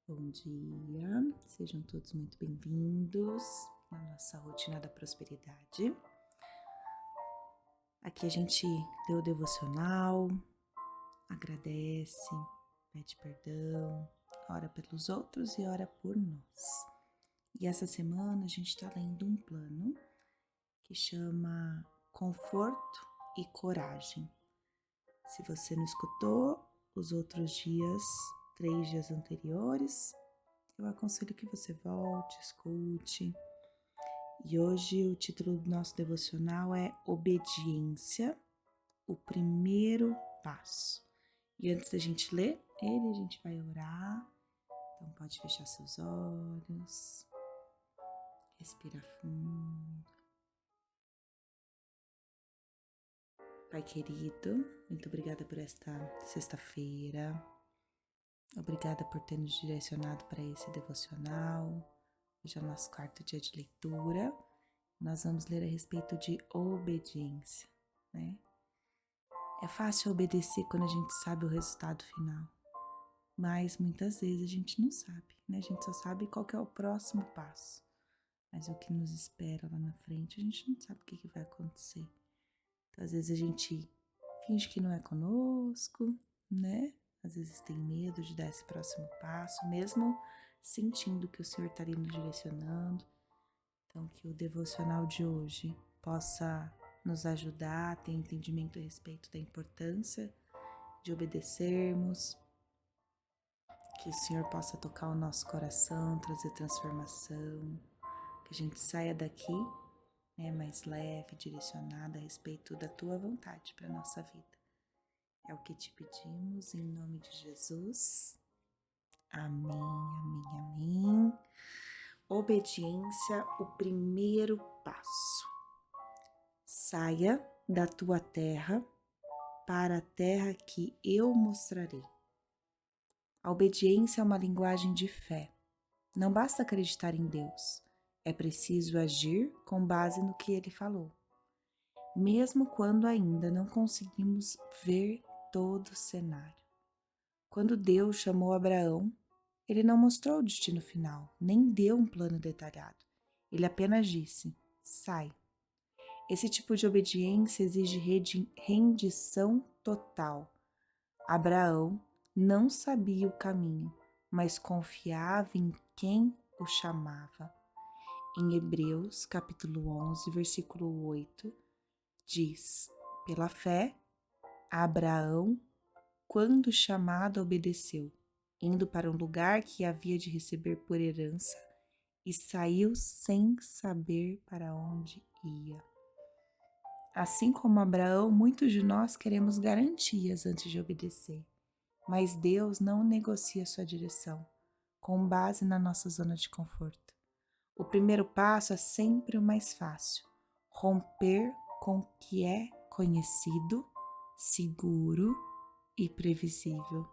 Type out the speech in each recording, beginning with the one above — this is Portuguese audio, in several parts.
Bom dia, sejam todos muito bem-vindos na nossa rotina da prosperidade. Aqui a gente lê o devocional, agradece, pede perdão, ora pelos outros e ora por nós. E essa semana a gente está lendo um plano que chama Conforto e Coragem. Se você não escutou os outros dias, 3 dias anteriores, eu aconselho que você volte, escute. E hoje o título do nosso devocional é Obediência, o primeiro passo. E antes da gente ler ele, a gente vai orar. Então pode fechar seus olhos, respira fundo. Pai querido, muito obrigada por esta sexta-feira. Obrigada por ter nos direcionado para esse devocional. Hoje é o nosso quarto dia de leitura. Nós vamos ler a respeito de obediência, né? É fácil obedecer quando a gente sabe o resultado final, mas muitas vezes a gente não sabe, né? A gente só sabe qual que é o próximo passo, mas o que nos espera lá na frente a gente não sabe o que vai acontecer. Então, às vezes a gente finge que não é conosco, né? Às vezes tem medo de dar esse próximo passo, mesmo sentindo que o Senhor está ali nos direcionando. Então, que o devocional de hoje possa nos ajudar a ter entendimento a respeito da importância de obedecermos, que o Senhor possa tocar o nosso coração, trazer transformação, que a gente saia daqui, né, mais leve, direcionada a respeito da Tua vontade para a nossa vida. É o que te pedimos em nome de Jesus. Amém, amém, amém. Obediência, o primeiro passo. Saia da tua terra para a terra que eu mostrarei. A obediência é uma linguagem de fé. Não basta acreditar em Deus, é preciso agir com base no que Ele falou. Mesmo quando ainda não conseguimos ver todo o cenário. Quando Deus chamou Abraão, Ele não mostrou o destino final, nem deu um plano detalhado. Ele apenas disse, sai. Esse tipo de obediência exige rendição total. Abraão não sabia o caminho, mas confiava em quem o chamava. Em Hebreus, capítulo 11, versículo 8, diz, pela fé, Abraão, quando chamado, obedeceu, indo para um lugar que havia de receber por herança, e saiu sem saber para onde ia. Assim como Abraão, muitos de nós queremos garantias antes de obedecer, mas Deus não negocia sua direção, com base na nossa zona de conforto. O primeiro passo é sempre o mais fácil, romper com o que é conhecido, seguro e previsível.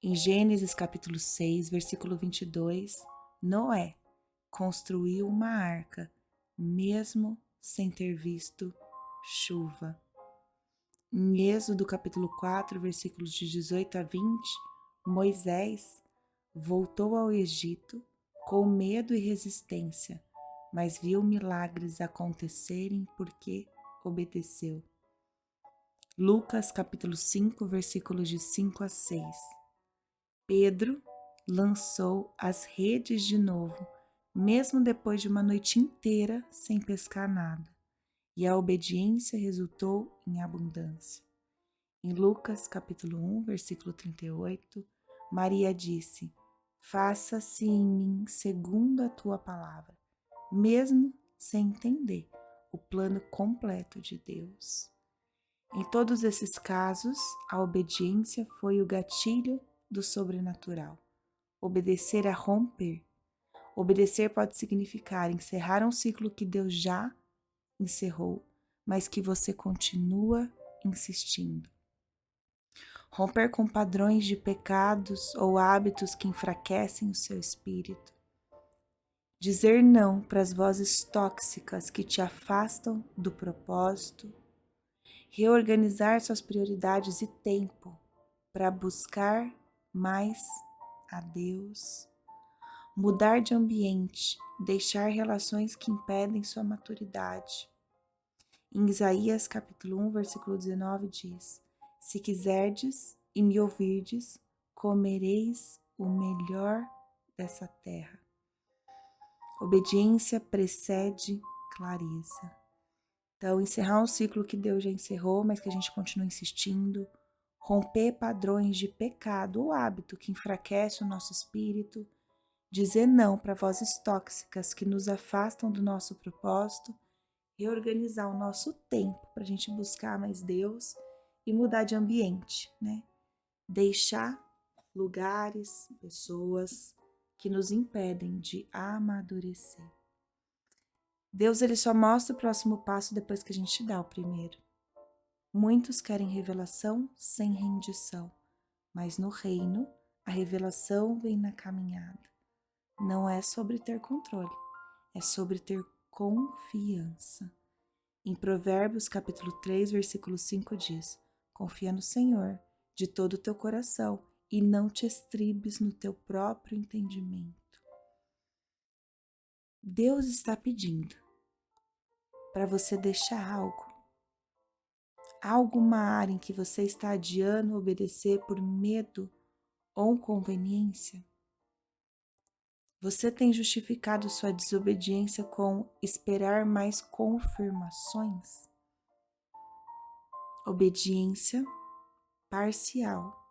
Em Gênesis capítulo 6, versículo 22, Noé construiu uma arca, mesmo sem ter visto chuva. Em Êxodo capítulo 4, versículos de 18 a 20, Moisés voltou ao Egito com medo e resistência, mas viu milagres acontecerem porque obedeceu. Lucas capítulo 5, versículos de 5 a 6. Pedro lançou as redes de novo, mesmo depois de uma noite inteira sem pescar nada. E a obediência resultou em abundância. Em Lucas, capítulo 1, versículo 38, Maria disse, faça-se em mim segundo a tua palavra, mesmo sem entender o plano completo de Deus. Em todos esses casos, a obediência foi o gatilho do sobrenatural. Obedecer é romper. Obedecer pode significar encerrar um ciclo que Deus já encerrou, mas que você continua insistindo. Romper com padrões de pecados ou hábitos que enfraquecem o seu espírito. Dizer não para as vozes tóxicas que te afastam do propósito. Reorganizar suas prioridades e tempo para buscar mais a Deus, mudar de ambiente, deixar relações que impedem sua maturidade. Em Isaías capítulo 1, versículo 19 diz: Se quiserdes e me ouvirdes, comereis o melhor dessa terra. Obediência precede clareza. Então, encerrar um ciclo que Deus já encerrou, mas que a gente continua insistindo, romper padrões de pecado ou hábito que enfraquece o nosso espírito, dizer não para vozes tóxicas que nos afastam do nosso propósito, reorganizar o nosso tempo para a gente buscar mais Deus e mudar de ambiente, né? Deixar lugares, pessoas que nos impedem de amadurecer. Deus ele só mostra o próximo passo depois que a gente dá o primeiro. Muitos querem revelação sem rendição, mas no reino a revelação vem na caminhada. Não é sobre ter controle, é sobre ter confiança. Em Provérbios capítulo 3, versículo 5 diz: Confia no Senhor de todo o teu coração e não te estribes no teu próprio entendimento. Deus está pedindo para você deixar algo. Alguma área em que você está adiando obedecer por medo ou conveniência? Você tem justificado sua desobediência com esperar mais confirmações? Obediência parcial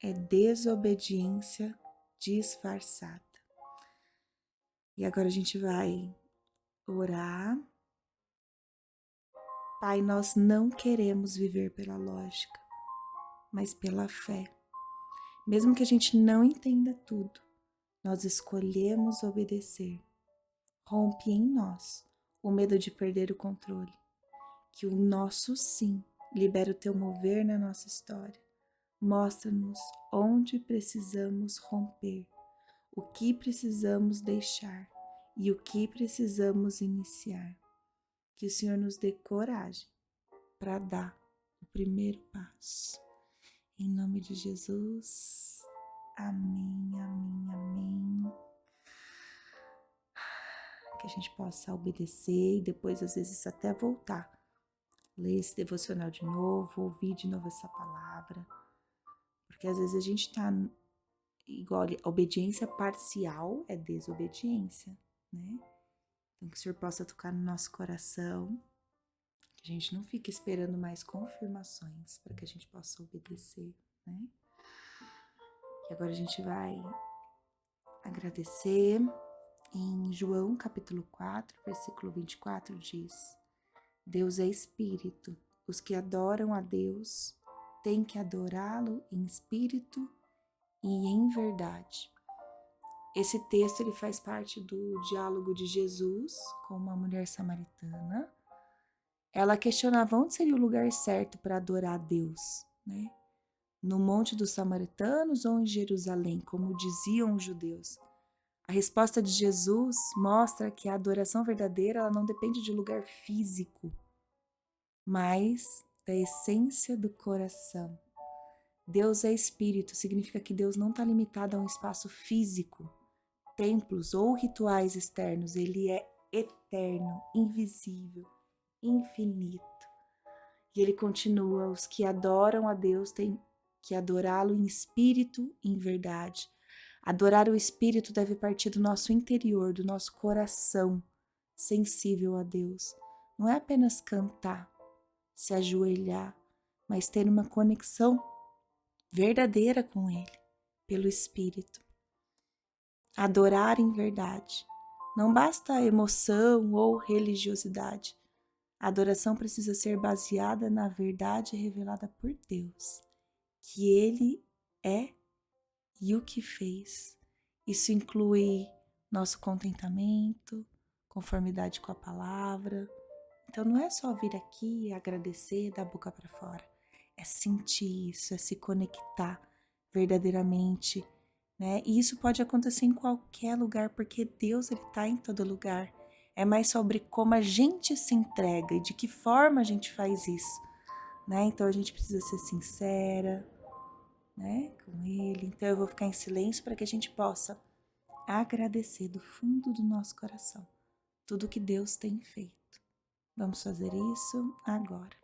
é desobediência disfarçada. E agora a gente vai orar. Pai, nós não queremos viver pela lógica, mas pela fé. Mesmo que a gente não entenda tudo, nós escolhemos obedecer. Rompe em nós o medo de perder o controle. Que o nosso sim libere o teu mover na nossa história. Mostra-nos onde precisamos romper, o que precisamos deixar e o que precisamos iniciar. Que o Senhor nos dê coragem para dar o primeiro passo. Em nome de Jesus. Amém, amém, amém. Que a gente possa obedecer e depois, às vezes, até voltar. Ler esse devocional de novo, ouvir de novo essa palavra. Porque às vezes a gente tá igual, a obediência parcial é desobediência, né? Então que o Senhor possa tocar no nosso coração, que a gente não fique esperando mais confirmações para que a gente possa obedecer, né? E agora a gente vai agradecer. Em João capítulo 4, versículo 24 diz: Deus é espírito, os que adoram a Deus têm que adorá-lo em espírito e em verdade. Esse texto ele faz parte do diálogo de Jesus com uma mulher samaritana. Ela questionava onde seria o lugar certo para adorar a Deus, né? No Monte dos Samaritanos ou em Jerusalém, como diziam os judeus. A resposta de Jesus mostra que a adoração verdadeira ela não depende de lugar físico, mas da essência do coração. Deus é espírito, significa que Deus não está limitado a um espaço físico, templos ou rituais externos. Ele é eterno, invisível, infinito. E ele continua: os que adoram a Deus têm que adorá-lo em espírito e em verdade. Adorar o espírito deve partir do nosso interior, do nosso coração sensível a Deus. Não é apenas cantar, se ajoelhar, mas ter uma conexão verdadeira com Ele, pelo Espírito. Adorar em verdade. Não basta emoção ou religiosidade. A adoração precisa ser baseada na verdade revelada por Deus, que Ele é e o que fez. Isso inclui nosso contentamento, conformidade com a palavra. Então não é só vir aqui e agradecer da boca para fora. É sentir isso, é se conectar verdadeiramente, né? E isso pode acontecer em qualquer lugar, porque Deus ele está em todo lugar. É mais sobre como a gente se entrega e de que forma a gente faz isso, né? Então a gente precisa ser sincera, né, com Ele. Então eu vou ficar em silêncio para que a gente possa agradecer do fundo do nosso coração tudo que Deus tem feito. Vamos fazer isso agora.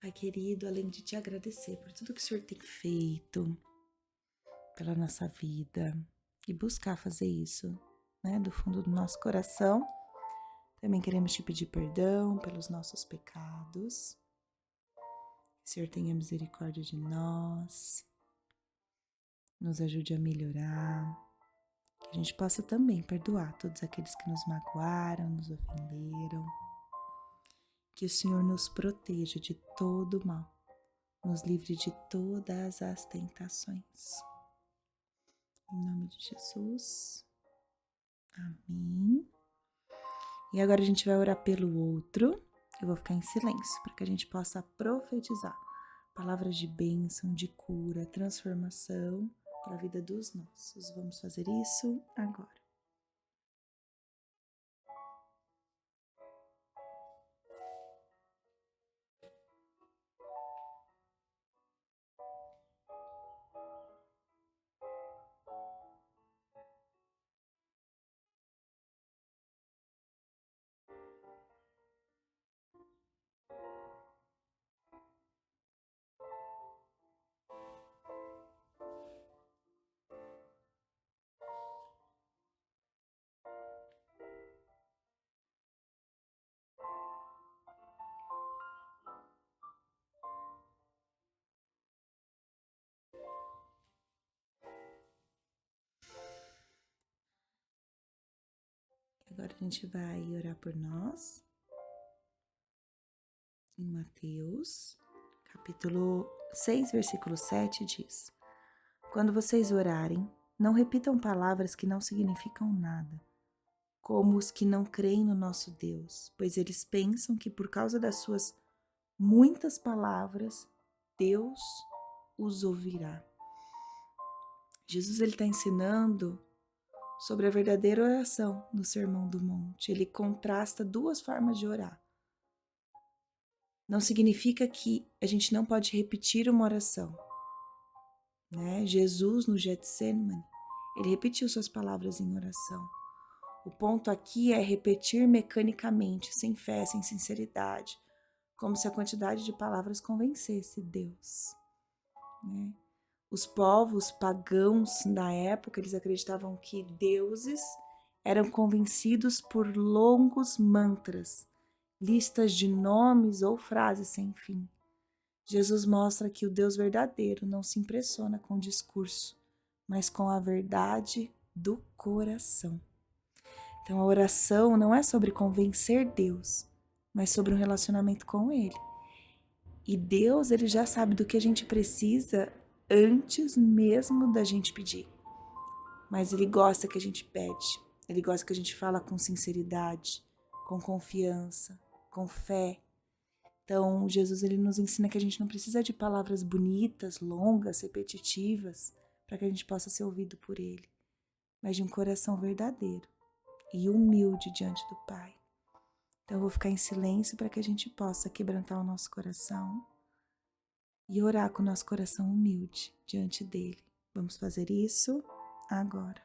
Pai querido, além de te agradecer por tudo que o Senhor tem feito pela nossa vida e buscar fazer isso, né, do fundo do nosso coração, também queremos te pedir perdão pelos nossos pecados. Que o Senhor tenha misericórdia de nós, nos ajude a melhorar, que a gente possa também perdoar todos aqueles que nos magoaram, nos ofenderam. Que o Senhor nos proteja de todo o mal, nos livre de todas as tentações. Em nome de Jesus. Amém. E agora a gente vai orar pelo outro. Eu vou ficar em silêncio para que a gente possa profetizar palavras de bênção, de cura, transformação para a vida dos nossos. Vamos fazer isso agora. Agora a gente vai orar por nós. Em Mateus, capítulo 6, versículo 7 diz: Quando vocês orarem, não repitam palavras que não significam nada, como os que não creem no nosso Deus, pois eles pensam que por causa das suas muitas palavras, Deus os ouvirá. Jesus está ensinando sobre a verdadeira oração no Sermão do Monte. Ele contrasta duas formas de orar. Não significa que a gente não pode repetir uma oração, né? Jesus no Getsemane, ele repetiu suas palavras em oração. O ponto aqui é repetir mecanicamente, sem fé, sem sinceridade, como se a quantidade de palavras convencesse Deus, né? Os povos pagãos da época, eles acreditavam que deuses eram convencidos por longos mantras, listas de nomes ou frases sem fim. Jesus mostra que o Deus verdadeiro não se impressiona com o discurso, mas com a verdade do coração. Então a oração não é sobre convencer Deus, mas sobre um relacionamento com Ele. E Deus, Ele já sabe do que a gente precisa antes mesmo da gente pedir. Mas Ele gosta que a gente pede, Ele gosta que a gente fala com sinceridade, com confiança, com fé. Então, Jesus ele nos ensina que a gente não precisa de palavras bonitas, longas, repetitivas, para que a gente possa ser ouvido por Ele, mas de um coração verdadeiro e humilde diante do Pai. Então, eu vou ficar em silêncio para que a gente possa quebrantar o nosso coração e orar com o nosso coração humilde diante dEle. Vamos fazer isso agora.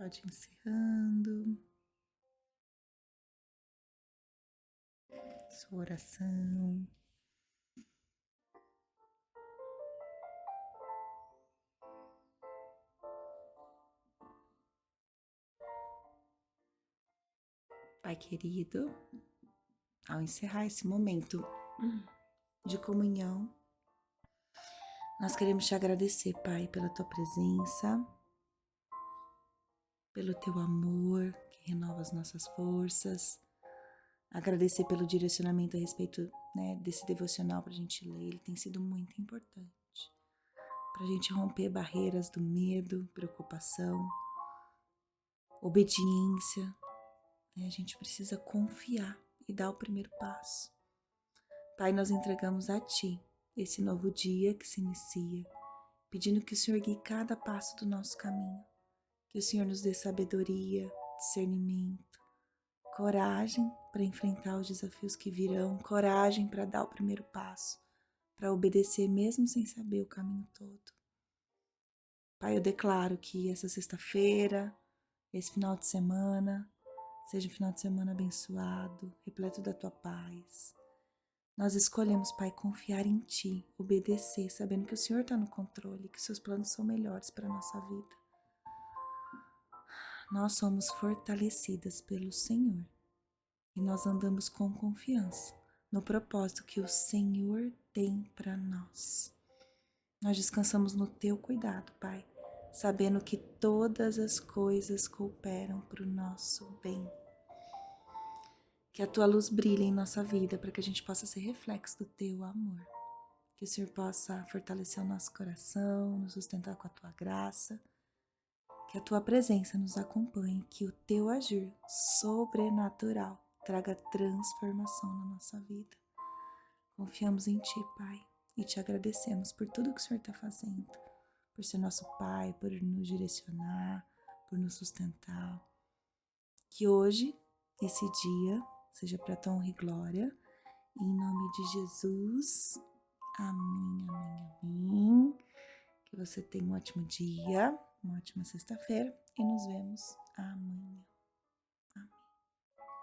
Pode ir encerrando sua oração. Pai querido, ao encerrar esse momento de comunhão, nós queremos te agradecer, Pai, pela tua presença, pelo teu amor que renova as nossas forças. Agradecer pelo direcionamento a respeito, né, desse devocional para a gente ler. Ele tem sido muito importante para a gente romper barreiras do medo, preocupação, obediência. Né? A gente precisa confiar e dar o primeiro passo. Pai, nós entregamos a Ti esse novo dia que se inicia, pedindo que o Senhor guie cada passo do nosso caminho, que o Senhor nos dê sabedoria, discernimento, coragem para enfrentar os desafios que virão, coragem para dar o primeiro passo, para obedecer mesmo sem saber o caminho todo. Pai, eu declaro que essa sexta-feira, esse final de semana, seja um final de semana abençoado, repleto da Tua paz. Nós escolhemos, Pai, confiar em Ti, obedecer, sabendo que o Senhor está no controle, que os Seus planos são melhores para a nossa vida. Nós somos fortalecidas pelo Senhor e nós andamos com confiança no propósito que o Senhor tem para nós. Nós descansamos no Teu cuidado, Pai, sabendo que todas as coisas cooperam para o nosso bem. Que a Tua luz brilhe em nossa vida para que a gente possa ser reflexo do Teu amor. Que o Senhor possa fortalecer o nosso coração, nos sustentar com a Tua graça. Que a Tua presença nos acompanhe, que o Teu agir sobrenatural traga transformação na nossa vida. Confiamos em Ti, Pai, e Te agradecemos por tudo que o Senhor está fazendo, por ser nosso Pai, por nos direcionar, por nos sustentar. Que hoje, esse dia, seja para tua honra e glória, em nome de Jesus. Amém, amém, amém. Que você tenha um ótimo dia, uma ótima sexta-feira e nos vemos amanhã.